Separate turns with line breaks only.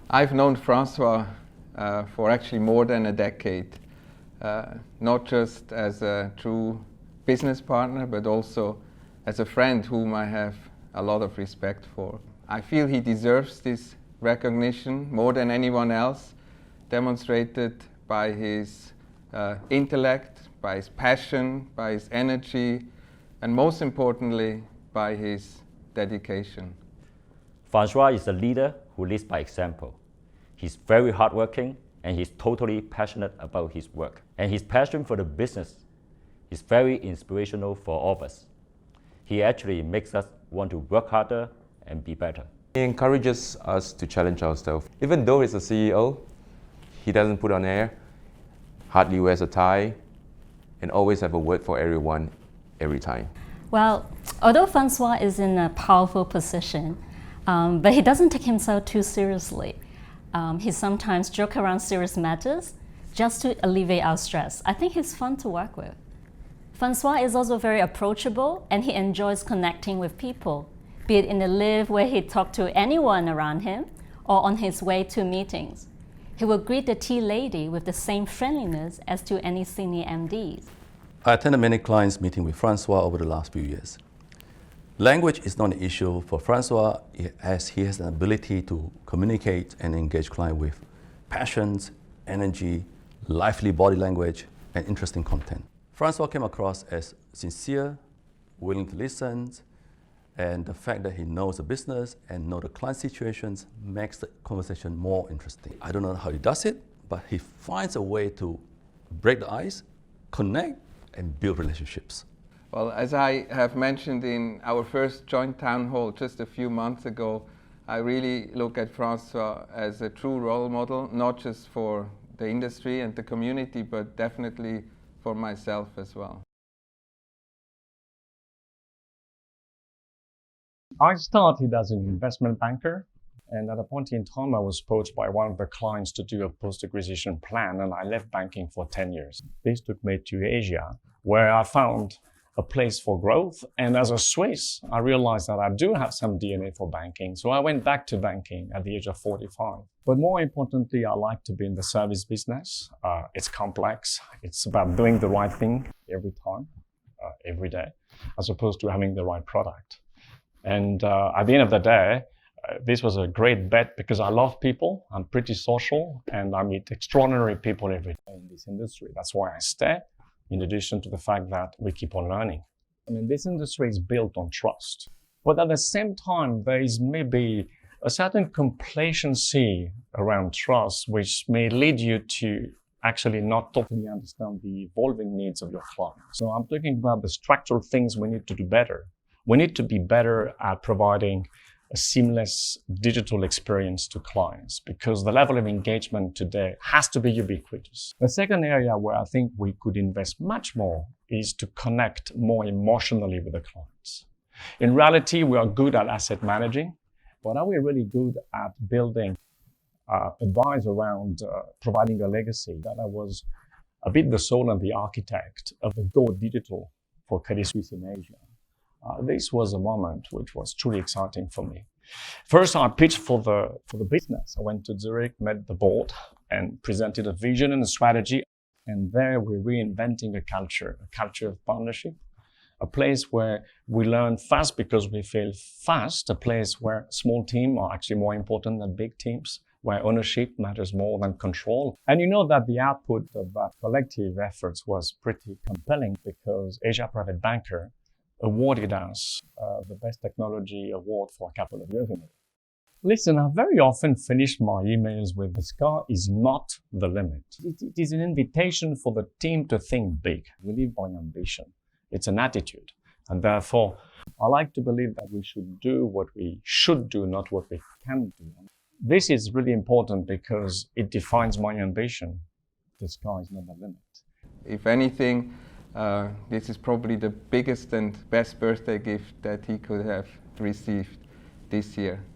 I've known Francois for actually more than a decade, not just as a true business partner, but also as a friend whom I have a lot of respect for. I feel he deserves this recognition more than anyone else, demonstrated by his intellect, by his passion, by his energy, and most importantly, by his dedication.
Francois is a leader who leads by example. He's very hardworking and he's totally passionate about his work. And his passion for the business is very inspirational for all of us. He actually makes us want to work harder and be better.
He encourages us to challenge ourselves. Even though he's a CEO, he doesn't put on air, hardly wears a tie, and always have a word for everyone, every time.
Well, although Francois is in a powerful position, but he doesn't take himself too seriously. He sometimes jokes around serious matters just to alleviate our stress. I think he's fun to work with. Francois is also very approachable and he enjoys connecting with people, be it in the lift where he talks to anyone around him or on his way to meetings. He will greet the tea lady with the same friendliness as to any senior MDs.
I attended many clients meeting with Francois over the last few years. Language is not an issue for Francois as he has an ability to communicate and engage clients with passions, energy, lively body language, and interesting content. Francois came across as sincere, willing to listen, and the fact that he knows the business and knows the client situations makes the conversation more interesting. I don't know how he does it, but he finds a way to break the ice, connect, and build relationships.
Well, as I have mentioned in our first joint town hall just a few months ago, I really look at Francois as a true role model, not just for the industry and the community, but definitely for myself as well.
I started as an investment banker, and at a point in time I was approached by one of the clients to do a post-acquisition plan, and I left banking for 10 years. This took me to Asia, where I found a place for growth, and as a Swiss, I realized that I do have some DNA for banking, so I went back to banking at the age of 45. But more importantly, I like to be in the service business. It's complex. It's about doing the right thing every time, every day, as opposed to having the right product. And at the end of the day, this was a great bet because I love people, I'm pretty social, and I meet extraordinary people every day in this industry. That's why I stay, in addition to the fact that we keep on learning. I mean, this industry is built on trust. But at the same time, there is maybe a certain complacency around trust, which may lead you to actually not totally understand the evolving needs of your clients. So I'm talking about the structural things we need to do better. We need to be better at providing a seamless digital experience to clients because the level of engagement today has to be ubiquitous. The second area where I think we could invest much more is to connect more emotionally with the clients. In reality, we are good at asset managing, but are we really good at building advice around providing a legacy? That I was a bit the soul and the architect of the Go Digital for Credit Suisse in Asia. This was a moment which was truly exciting for me. First, I pitched for the business. I went to Zurich, met the board, and presented a vision and a strategy. And there we're reinventing a culture of partnership, a place where we learn fast because we fail fast, a place where small teams are actually more important than big teams, where ownership matters more than control. And you know that the output of that collective efforts was pretty compelling because Asia Private Banker awarded us the Best Technology Award for a couple of years ago. Listen, I very often finish my emails with the sky is not the limit. It is an invitation for the team to think big. We live by ambition. It's an attitude. And therefore, I like to believe that we should do what we should do, not what we can do. This is really important because it defines my ambition. The sky is not the limit.
If anything, this is probably the biggest and best birthday gift that he could have received this year.